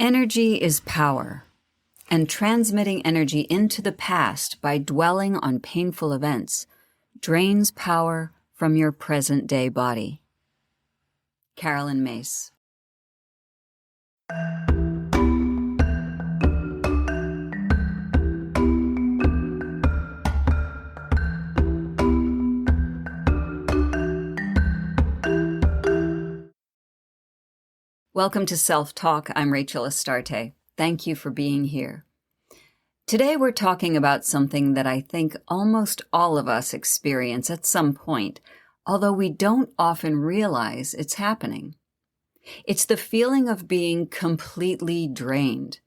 Energy is power, and transmitting energy into the past by dwelling on painful events drains power from your present-day body. Carolyn Mace. Welcome to Self-Talk. I'm Rachel Astarte. Thank you for being here. Today we're talking about something that I think almost all of us experience at some point, although we don't often realize it's happening. It's the feeling of being completely drained.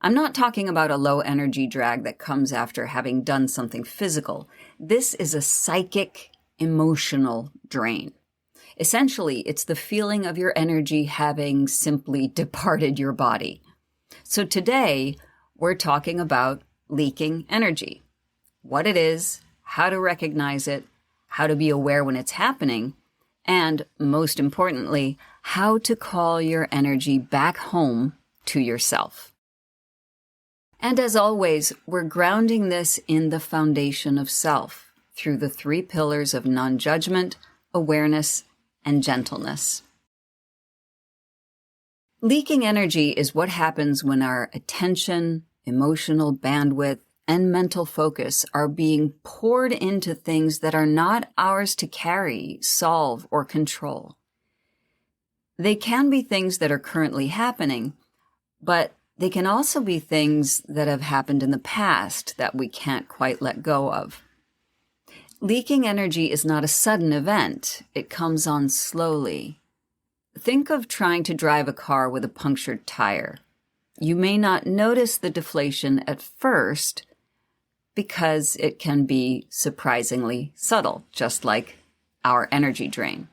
I'm not talking about a low energy drag that comes after having done something physical. This is a psychic, emotional drain. Essentially, it's the feeling of your energy having simply departed your body. So today, we're talking about leaking energy. What it is, how to recognize it, how to be aware when it's happening, and most importantly, how to call your energy back home to yourself. And as always, we're grounding this in the foundation of self through the 3 pillars of non-judgment, awareness, and gentleness. Leaking energy is what happens when our attention, emotional bandwidth, and mental focus are being poured into things that are not ours to carry, solve, or control. They can be things that are currently happening, but they can also be things that have happened in the past that we can't quite let go of. Leaking energy is not a sudden event. It comes on slowly. Think of trying to drive a car with a punctured tire. You may not notice the deflation at first because it can be surprisingly subtle, just like our energy drain.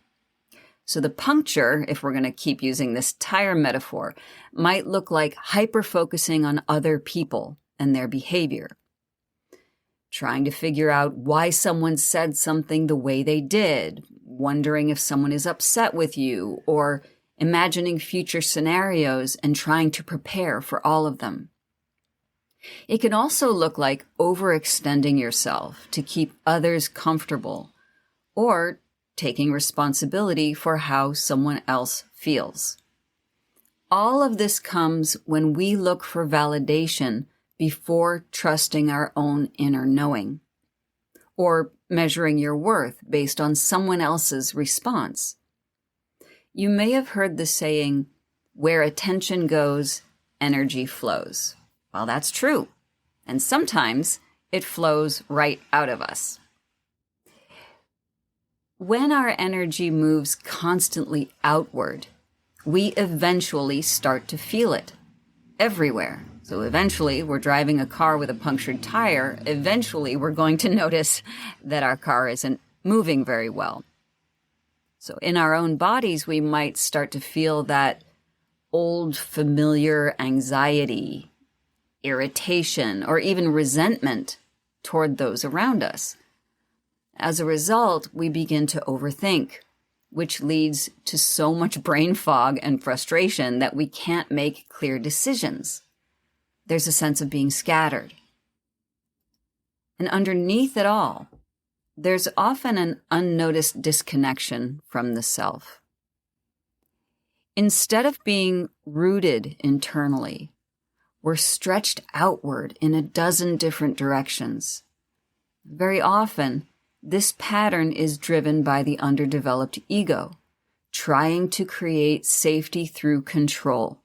So the puncture, if we're going to keep using this tire metaphor, might look like hyper-focusing on other people and their behavior. Trying to figure out why someone said something the way they did, wondering if someone is upset with you, or imagining future scenarios and trying to prepare for all of them. It can also look like overextending yourself to keep others comfortable, or taking responsibility for how someone else feels. All of this comes when we look for validation before trusting our own inner knowing, or measuring your worth based on someone else's response. You may have heard the saying, where attention goes, energy flows. Well, that's true, and sometimes it flows right out of us. When our energy moves constantly outward, we eventually start to feel it everywhere. So eventually, we're driving a car with a punctured tire. Eventually, we're going to notice that our car isn't moving very well. So in our own bodies, we might start to feel that old familiar anxiety, irritation, or even resentment toward those around us. As a result, we begin to overthink, which leads to so much brain fog and frustration that we can't make clear decisions. There's a sense of being scattered. And underneath it all, there's often an unnoticed disconnection from the self. Instead of being rooted internally, we're stretched outward in a dozen different directions. Very often, this pattern is driven by the underdeveloped ego, trying to create safety through control,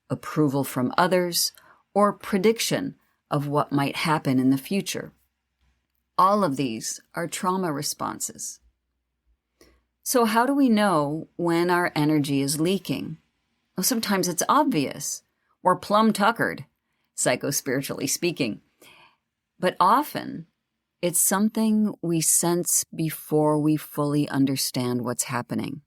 approval from others, or prediction of what might happen in the future. All of these are trauma responses. So how do we know when our energy is leaking? Well, sometimes it's obvious. We're plum-tuckered, psychospiritually speaking. But often, it's something we sense before we fully understand what's happening.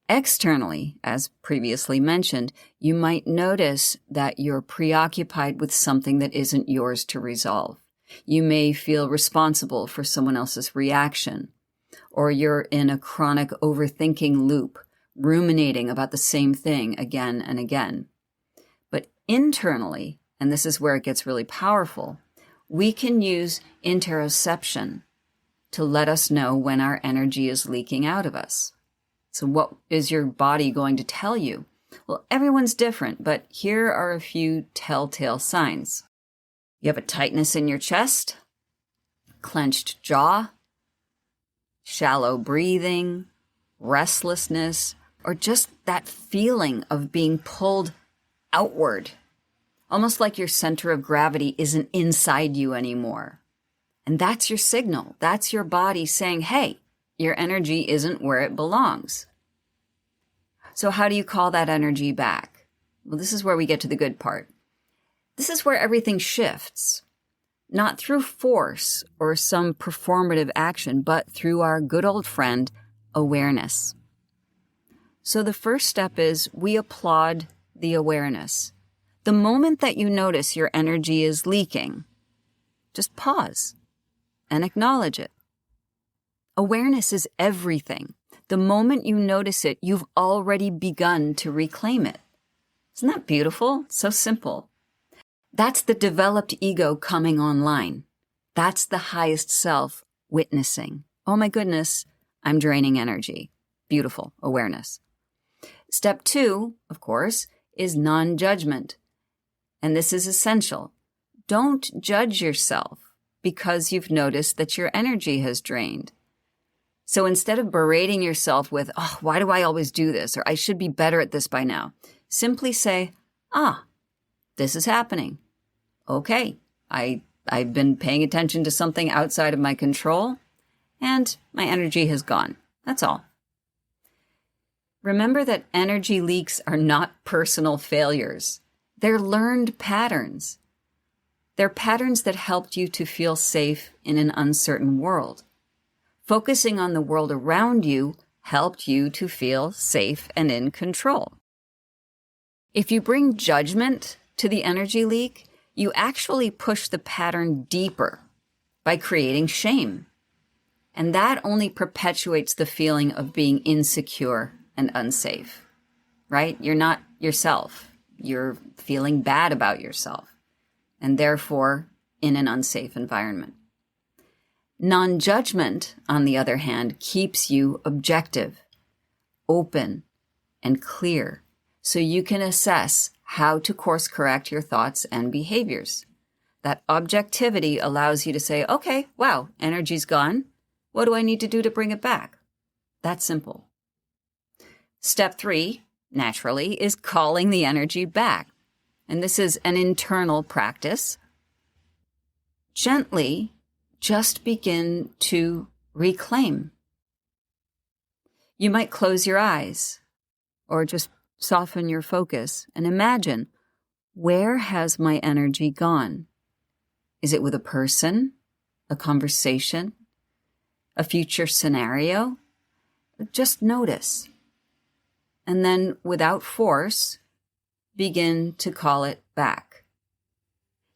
Externally, as previously mentioned, you might notice that you're preoccupied with something that isn't yours to resolve. You may feel responsible for someone else's reaction, or you're in a chronic overthinking loop, ruminating about the same thing again and again. Internally, and this is where it gets really powerful, we can use interoception to let us know when our energy is leaking out of us. So what is your body going to tell you? Well, everyone's different, but here are a few telltale signs. You have a tightness in your chest, clenched jaw, shallow breathing, restlessness, or just that feeling of being pulled outward, almost like your center of gravity isn't inside you anymore. And that's your signal. That's your body saying, hey, your energy isn't where it belongs. So how do you call that energy back? Well, this is where we get to the good part. This is where everything shifts, not through force or some performative action, but through our good old friend, awareness. So the first step is we applaud the awareness. The moment that you notice your energy is leaking, just pause and acknowledge it. Awareness is everything. The moment you notice it, you've already begun to reclaim it. Isn't that beautiful? So simple. That's the developed ego coming online. That's the highest self witnessing. Oh my goodness, I'm draining energy. Beautiful awareness. Step 2, of course, is non-judgment. And this is essential. Don't judge yourself because you've noticed that your energy has drained. So instead of berating yourself with, oh, why do I always do this? Or I should be better at this by now. Simply say, this is happening. Okay, I've been paying attention to something outside of my control, and my energy has gone. That's all. Remember that energy leaks are not personal failures. They're learned patterns. They're patterns that helped you to feel safe in an uncertain world. Focusing on the world around you helped you to feel safe and in control. If you bring judgment to the energy leak, you actually push the pattern deeper by creating shame. And that only perpetuates the feeling of being insecure and unsafe, right? You're not yourself. You're feeling bad about yourself, and therefore in an unsafe environment. Non-judgment, on the other hand, keeps you objective, open, and clear, so you can assess how to course correct your thoughts and behaviors. That objectivity allows you to say, okay, wow, energy's gone. What do I need to do to bring it back? That's simple. Step 3, naturally, is calling the energy back. And this is an internal practice. Gently, just begin to reclaim. You might close your eyes or just soften your focus and imagine, where has my energy gone? Is it with a person, a conversation, a future scenario? Just notice. And then, without force, begin to call it back.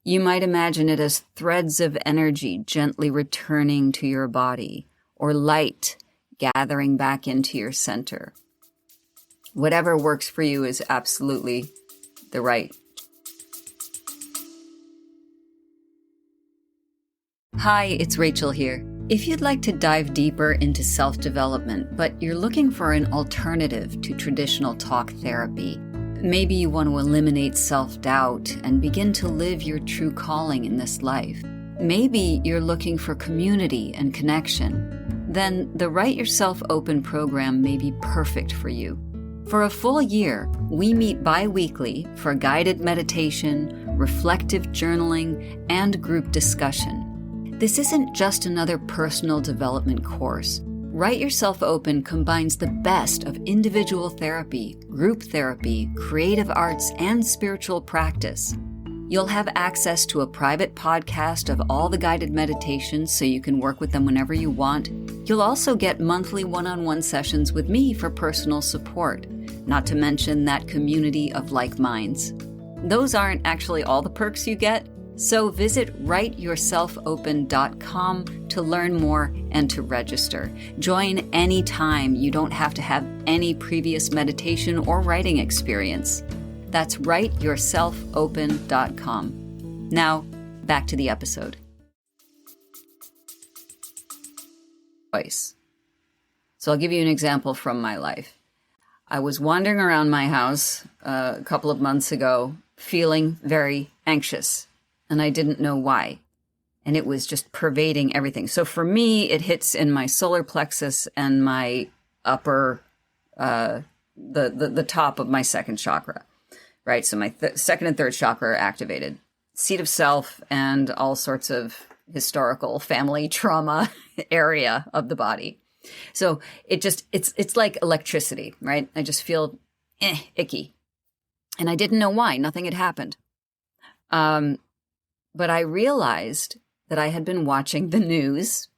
You might imagine it as threads of energy gently returning to your body, or light gathering back into your center. Whatever works for you is absolutely the right. Hi, it's Rachel here. If you'd like to dive deeper into self-development, but you're looking for an alternative to traditional talk therapy, maybe you want to eliminate self-doubt and begin to live your true calling in this life. Maybe you're looking for community and connection. Then the Write Yourself Open program may be perfect for you. For a full year, we meet bi-weekly for guided meditation, reflective journaling, and group discussion. This isn't just another personal development course. Write Yourself Open combines the best of individual therapy, group therapy, creative arts, and spiritual practice. You'll have access to a private podcast of all the guided meditations so you can work with them whenever you want. You'll also get monthly one-on-one sessions with me for personal support, not to mention that community of like minds. Those aren't actually all the perks you get, so visit writeyourselfopen.com to learn more and to register. Join anytime. You don't have to have any previous meditation or writing experience. That's writeyourselfopen.com. Now, back to the episode. So I'll give you an example from my life. I was wandering around my house a couple of months ago, feeling very anxious, and I didn't know why. And it was just pervading everything. So for me, it hits in my solar plexus and my upper, the top of my second chakra, right? So my second and third chakra are activated. Seat of self and all sorts of historical family trauma area of the body. So it's like electricity, right? I just feel icky. And I didn't know why. Nothing had happened. But I realized that I had been watching the news,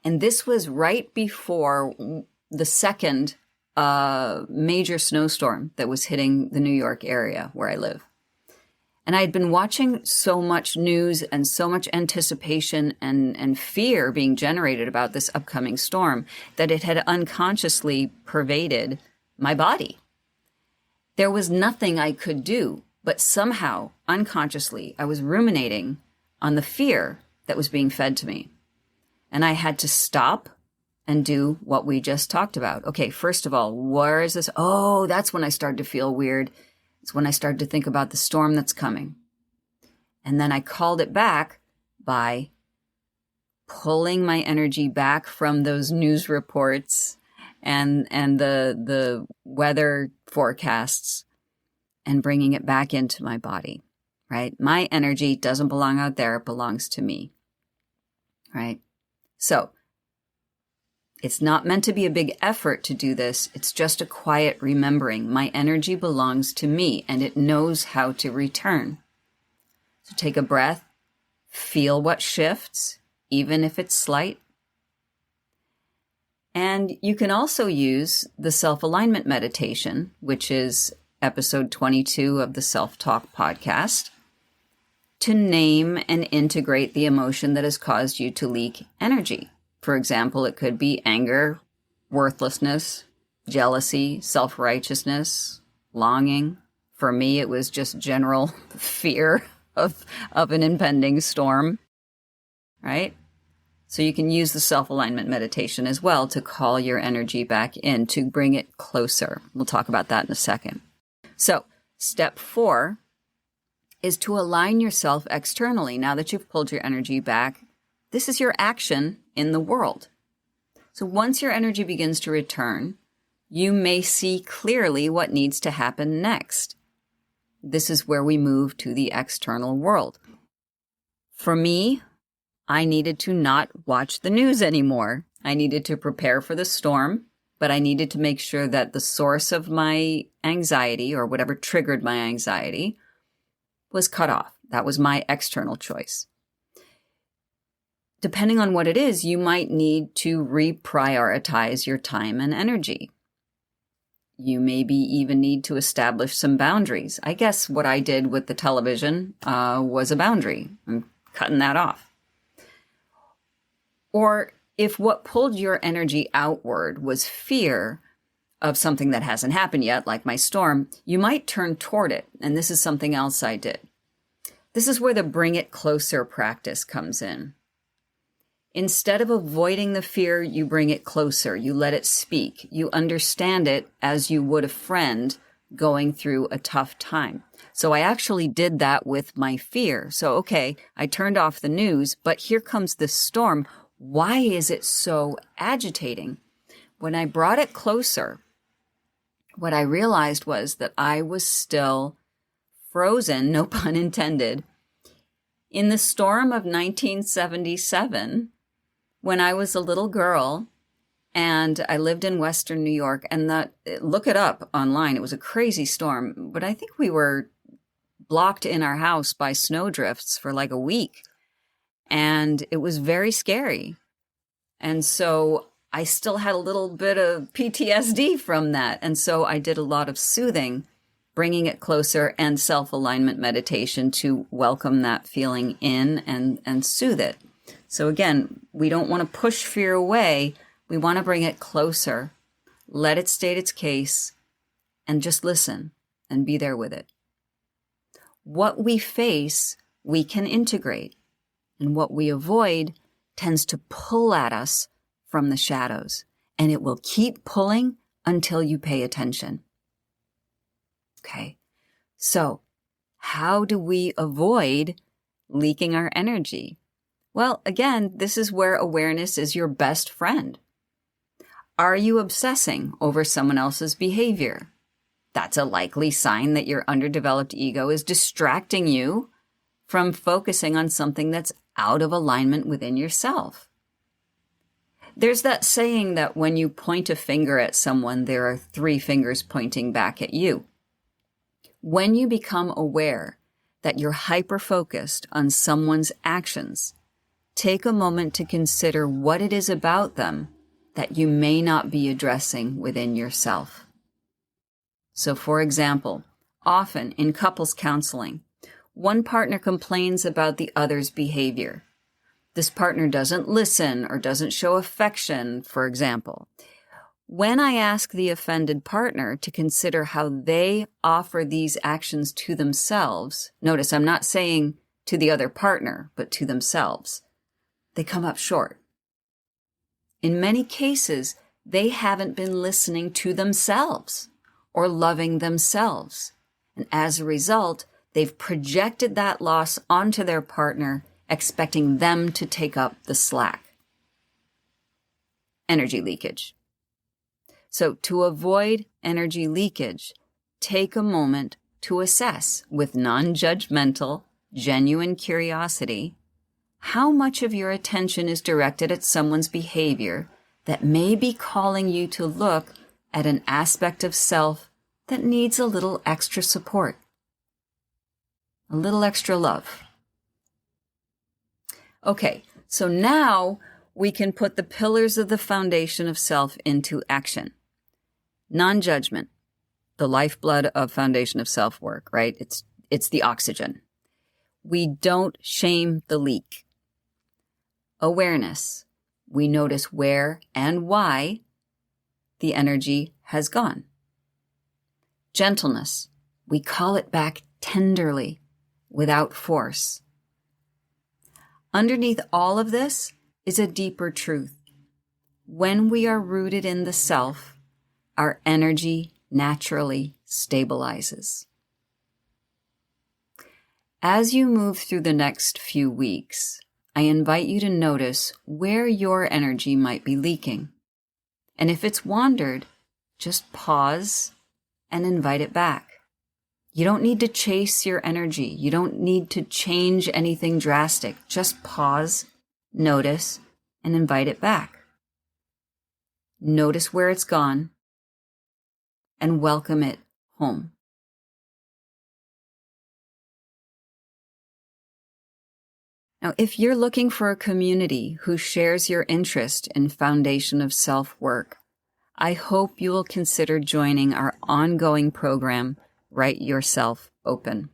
and this was right before the second major snowstorm that was hitting the New York area where I live. And I had been watching so much news and so much anticipation and fear being generated about this upcoming storm that it had unconsciously pervaded my body. There was nothing I could do, but somehow, unconsciously, I was ruminating on the fear that was being fed to me. And I had to stop and do what we just talked about. Okay, first of all, where is this? Oh, that's when I started to feel weird. It's when I started to think about the storm that's coming. And then I called it back by pulling my energy back from those news reports and the weather forecasts and bringing it back into my body, right? My energy doesn't belong out there. It belongs to me, right? So it's not meant to be a big effort to do this. It's just a quiet remembering. My energy belongs to me, and it knows how to return. So take a breath, feel what shifts, even if it's slight. And you can also use the self-alignment meditation, which is episode 22 of the Self-Talk podcast, to name and integrate the emotion that has caused you to leak energy. For example, it could be anger, worthlessness, jealousy, self-righteousness, longing. For me, it was just general fear of an impending storm, right? So you can use the self-alignment meditation as well to call your energy back in, to bring it closer. We'll talk about that in a second. So step 4 is to align yourself externally. Now that you've pulled your energy back, this is your action in the world. So once your energy begins to return, you may see clearly what needs to happen next. This is where we move to the external world. For me, I needed to not watch the news anymore. I needed to prepare for the storm, but I needed to make sure that the source of my anxiety, or whatever triggered my anxiety, was cut off. That was my external choice. Depending on what it is, you might need to reprioritize your time and energy. You maybe even need to establish some boundaries. I guess what I did with the television was a boundary. I'm cutting that off. Or if what pulled your energy outward was fear of something that hasn't happened yet, like my storm, you might turn toward it. And this is something else I did. This is where the bring it closer practice comes in. Instead of avoiding the fear, you bring it closer. You let it speak. You understand it as you would a friend going through a tough time. So I actually did that with my fear. So, okay, I turned off the news, but here comes this storm. Why is it so agitating? When I brought it closer, what I realized was that I was still frozen, no pun intended, in the storm of 1977, when I was a little girl and I lived in Western New York. And look it up online. It was a crazy storm, but I think we were blocked in our house by snowdrifts for like a week. And it was very scary. And so I still had a little bit of PTSD from that. And so I did a lot of soothing, bringing it closer, and self-alignment meditation to welcome that feeling in and soothe it. So again, we don't want to push fear away. We want to bring it closer, let it state its case, and just listen and be there with it. What we face, we can integrate, and what we avoid tends to pull at us from the shadows, and it will keep pulling until you pay attention. Okay, so how do we avoid leaking our energy? Well, again, this is where awareness is your best friend. Are you obsessing over someone else's behavior? That's a likely sign that your underdeveloped ego is distracting you from focusing on something that's out of alignment within yourself. There's that saying that when you point a finger at someone, there are 3 fingers pointing back at you. When you become aware that you're hyper-focused on someone's actions, take a moment to consider what it is about them that you may not be addressing within yourself. So, for example, often in couples counseling, one partner complains about the other's behavior. This partner doesn't listen or doesn't show affection, for example. When I ask the offended partner to consider how they offer these actions to themselves, notice I'm not saying to the other partner, but to themselves, they come up short. In many cases, they haven't been listening to themselves or loving themselves. And as a result, they've projected that loss onto their partner, expecting them to take up the slack. Energy leakage. So to avoid energy leakage, take a moment to assess with non-judgmental, genuine curiosity how much of your attention is directed at someone's behavior that may be calling you to look at an aspect of self that needs a little extra support, a little extra love. Okay, so now we can put the pillars of the foundation of self into action. Non-judgment, the lifeblood of foundation of self-work, right? It's the oxygen. We don't shame the leak. Awareness, we notice where and why the energy has gone. Gentleness, we call it back tenderly, without force. Underneath all of this is a deeper truth. When we are rooted in the self, our energy naturally stabilizes. As you move through the next few weeks, I invite you to notice where your energy might be leaking. And if it's wandered, just pause and invite it back. You don't need to chase your energy. You don't need to change anything drastic. Just pause, notice, and invite it back. Notice where it's gone and welcome it home. Now, if you're looking for a community who shares your interest in foundation of self-work, I hope you will consider joining our ongoing program, Write Yourself Open.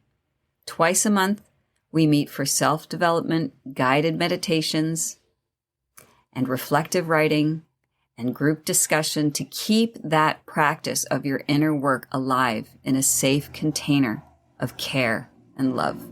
Twice a month, we meet for self-development, guided meditations, and reflective writing, and group discussion to keep that practice of your inner work alive in a safe container of care and love.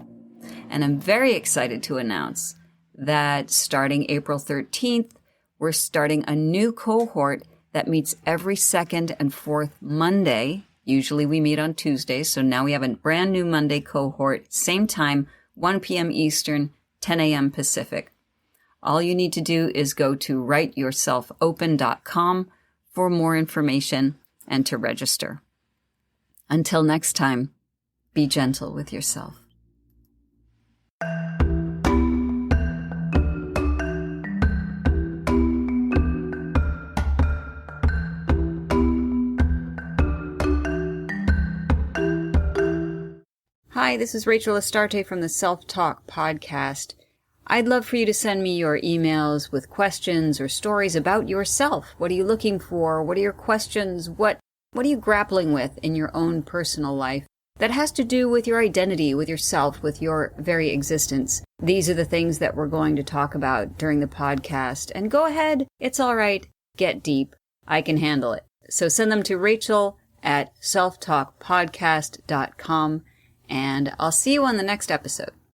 And I'm very excited to announce that starting April 13th, we're starting a new cohort that meets every second and fourth Monday. Usually we meet on Tuesdays, so now we have a brand new Monday cohort, same time, 1 p.m. Eastern, 10 a.m. Pacific. All you need to do is go to writeyourselfopen.com for more information and to register. Until next time, be gentle with yourself. Hi, this is Rachel Astarte from the Self-Talk Podcast. I'd love for you to send me your emails with questions or stories about yourself. What are you looking for? What are your questions? What are you grappling with in your own personal life that has to do with your identity, with yourself, with your very existence? These are the things that we're going to talk about during the podcast. And go ahead. It's all right. Get deep. I can handle it. So send them to Rachel at selftalkpodcast.com. and I'll see you on the next episode.